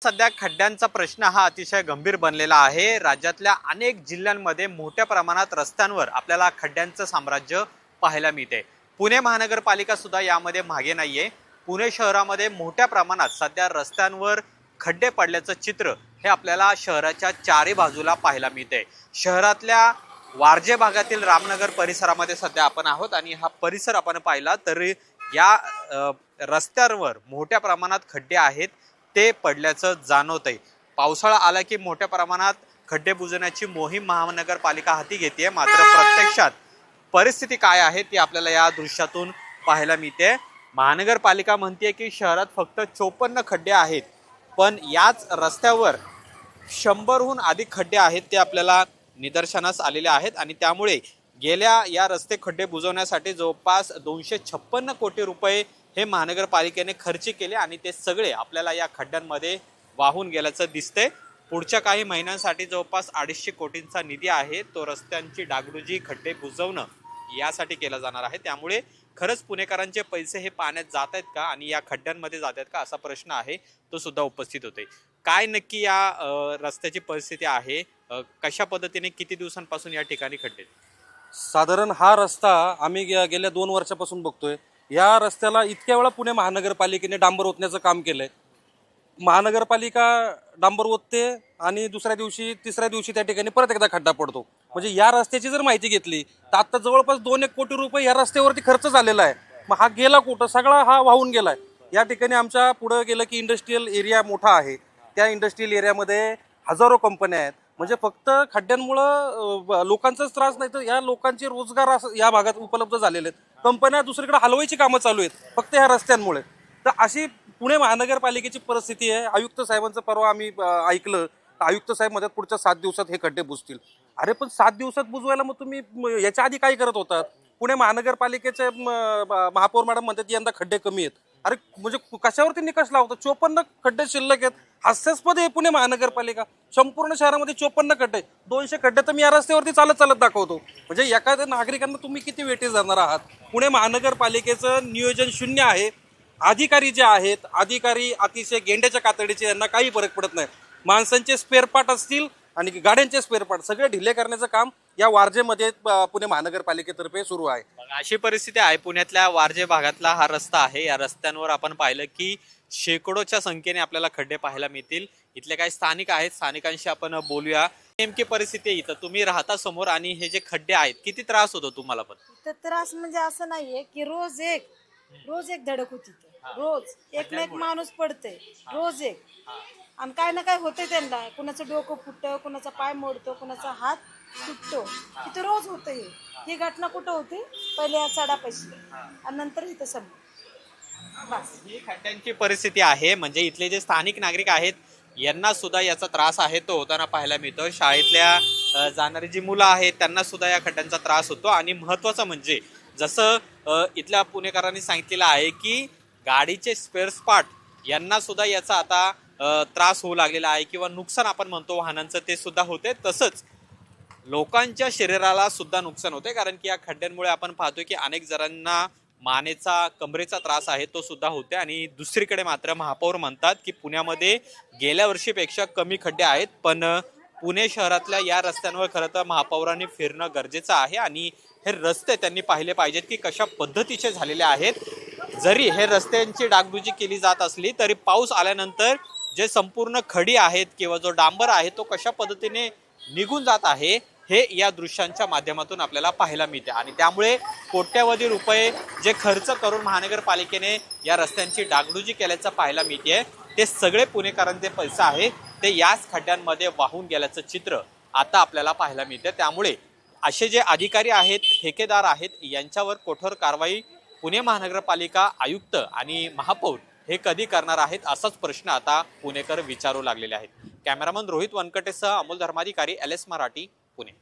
सध्या खड्ड्यांचा प्रश्न हा अतिशय गंभीर बनलेला आहे। राज्यातल्या अनेक जिल्ह्यांमध्ये मोठ्या प्रमाणात रस्त्यांवर आपल्याला खड्ड्यांचं साम्राज्य पाहायला मिळते। पुणे महानगरपालिका सुद्धा यामध्ये मागे नाहीये। पुणे शहरामध्ये मोठ्या प्रमाणात सध्या रस्त्यांवर खड्डे पडल्याचं चित्र हे आपल्याला शहराच्या चारही बाजूला पाहायला मिळते। शहरातल्या वारजे भागातील रामनगर परिसरामध्ये सध्या आपण आहोत आणि हा परिसर आपण पाहिला तर या रस्त्यांवर मोठ्या प्रमाणात खड्डे आहेत ते पडल्याचं जाणवतंय। पावसाळा आला की मोठ्या प्रमाणात खड्डे बुजवण्याची मोहीम महानगरपालिका हाती घेते, मात्र प्रत्यक्षात परिस्थिती काय आहे ती आपल्याला या दृश्यातून पाहायला मिळते। महानगरपालिका म्हणते की शहरात फक्त 54 खड्डे आहेत, पण याच रस्त्यावर 100हून अधिक खड्डे आहेत ते आपल्याला निदर्शनास आलेले आहेत आणि त्यामुळे गेल्या या रस्ते खड्डे बुजवण्यासाठी जवळपास 256 कोटी रुपये हे महानगरपालिकेने खर्च केले आणि ते सगळे आपल्याला या खड्ड्यांमध्ये वाहून गेल्याचं दिसतंय। पुढच्या काही महिन्यांसाठी जवळपास 250 कोटींचा निधी आहे तो रस्त्यांची डागडुजी खड्डे बुजवणं यासाठी केला जाणार आहे। त्यामुळे खरंच पुणेकरांचे पैसे हे पाण्यात जात आहेत का आणि या खड्ड्यांमध्ये जात आहेत का असा प्रश्न आहे तो सुद्धा उपस्थित होतोय। काय नक्की या रस्त्याची परिस्थिती आहे, कशा पद्धतीने किती दिवसांपासून या ठिकाणी खड्डे? साधारण हा रस्ता आम्ही गेल्या 2 वर्षापासून बघतोय। या रस्त्याला इतक्या वेळा पुणे महानगरपालिकेने डांबर ओतण्याचं काम केलंय। महानगरपालिका डांबर ओतते आणि दुसऱ्या दिवशी तिसऱ्या दिवशी त्या ठिकाणी परत एकदा खड्डा पडतो। म्हणजे या रस्त्याची जर माहिती घेतली तर आता जवळपास 2-1 कोटी रुपये या रस्त्यावरती खर्च झालेला आहे। मग हा गेला कुठं? सगळा हा वाहून गेलाय। या ठिकाणी आमच्या पुढे गेलं की इंडस्ट्रीयल एरिया मोठा आहे, त्या इंडस्ट्रीयल एरियामध्ये हजारो कंपन्या आहेत। म्हणजे फक्त खड्ड्यांमुळं लोकांचाच त्रास नाही तर या लोकांचे रोजगार या भागात उपलब्ध झालेले आहेत। कंपन्या दुसरीकडे हलवायची कामं चालू आहेत फक्त या रस्त्यांमुळे। तर अशी पुणे महानगरपालिकेची परिस्थिती आहे। आयुक्त साहेबांचं परवा आम्ही ऐकलं, आयुक्त साहेब म्हणतात पुढच्या 7 दिवसात हे खड्डे बुजतील। अरे पण 7 दिवसात बुजवायला मग तुम्ही याच्या आधी काय करत होतात? पुणे महानगरपालिकेचे महापौर मॅडम म्हणतात यंदा खड्डे कमी आहेत। अरे म्हणजे कशावरती निकष लावतात? 54 खड्डे शिल्लक आहेत। हास्यास्पद आहे पुणे महानगरपालिका। संपूर्ण शहरामध्ये 54 खड्डे, 200 खड्डे तर मी या रस्त्यावरती चालत चालत दाखवतो। म्हणजे एखाद्या नागरिकांना तुम्ही किती वेटीस जाणार आहात? पुणे महानगरपालिकेचं नियोजन शून्य आहे। अधिकारी जे आहेत, अधिकारी अतिशय गेंड्याच्या कातडीचे, यांना काही फरक पडत नाही। माणसांचे स्पेअर पार्ट असतील आणि गाड्यांचे स्पेअर पार्ट सगळे ढिले करण्याचं काम या वारजेमध्ये पुणे महानगरपालिकेतर्फे सुरू आहे। अशी परिस्थिती आहे पुण्यातल्या वारजे भागातला हा रस्ता आहे। या रस्त्यांवर आपण पाहिलं की शेकडोच्या संख्येने आपल्याला खड्डे पाहायला मिळतील। इथले काही स्थानिक आहेत, स्थानिकांशी आपण बोलूया। नेमकी परिस्थिती इथं तुम्ही राहता समोर आणि हे जे खड्डे आहेत किती त्रास होतो तुम्हाला? पण तर त्रास म्हणजे असं नाहीये की रोज एक धडक होती, रोज एक ना एक माणूस पडते, रोज एक आणि काय ना काय होते त्यांना। कुणाचं डोकं फुटतं, कुणाचा पाय मोडतो, कुणाचा हात तुटतो, इथं रोज होतं। ही घटना कुठं होती? पहिले या चढापाशी आणि नंतर इथं समोर बस। ही खड्ड्यांची परिस्थिती आहे। म्हणजे इथले जे स्थानिक नागरिक आहेत यांना सुद्धा याचा त्रास आहे तो होताना पाहायला मिळतो। शाळेतल्या जाणारी जी मुलं आहेत त्यांना सुद्धा या खड्ड्यांचा त्रास होतो आणि महत्त्वाचं म्हणजे जसं इथल्या पुणेकरांनी सांगितलेलं आहे की गाडीचे स्पेअर पार्ट यांना सुद्धा याचा आता त्रास होऊ लागलेला आहे किंवा नुकसान आपण म्हणतो वाहनांचं ते सुद्धा होते। तसंच लोकांच्या शरीराला सुद्धा नुकसान होते, कारण की या खड्ड्यांमुळे आपण पाहतोय की अनेक जणांना मानेचा कमरेचा त्रास आहे तो सुद्धा होते। आणि दुसरीकडे मात्र महापौर म्हणतात की पुण्यामध्ये गेल्या वर्षीपेक्षा कमी खड्डे आहेत, पण पुणे शहरातल्या या रस्त्यांवर खरं तर महापौरांनी फिरणं गरजेचं आहे आणि हे रस्ते त्यांनी पाहिले पाहिजेत की कशा पद्धतीचे झालेले आहेत। जरी हे रस्त्यांची डागडुजी केली जात असली तरी पाऊस आल्यानंतर जे संपूर्ण खडी आहेत किंवा जो डांबर आहे तो कशा पद्धतीने निघून जात आहे हे या दृश्यांच्या माध्यमातून आपल्याला पाहायला मिळते। आणि त्यामुळे कोट्यवधी रुपये जे खर्च करून महानगरपालिकेने या रस्त्यांची डागडुजी केल्याचं पाहायला मिळते, ते सगळे पुणेकरांचे पैसे आहे ते याच खड्ड्यांमध्ये वाहून गेल्याचं चित्र आता आपल्याला पाहायला मिळते। त्यामुळे असे जे अधिकारी आहेत, ठेकेदार आहेत, यांच्यावर कठोर कारवाई पुणे महानगरपालिका आयुक्त आणि महापौर हे कधी करणार आहेत असाच प्रश्न आता पुणेकर विचारू लागलेले आहेत। कॅमेरामन रोहित वनकटेसह अमोल धर्माधिकारी, LS मराठी, पुणे।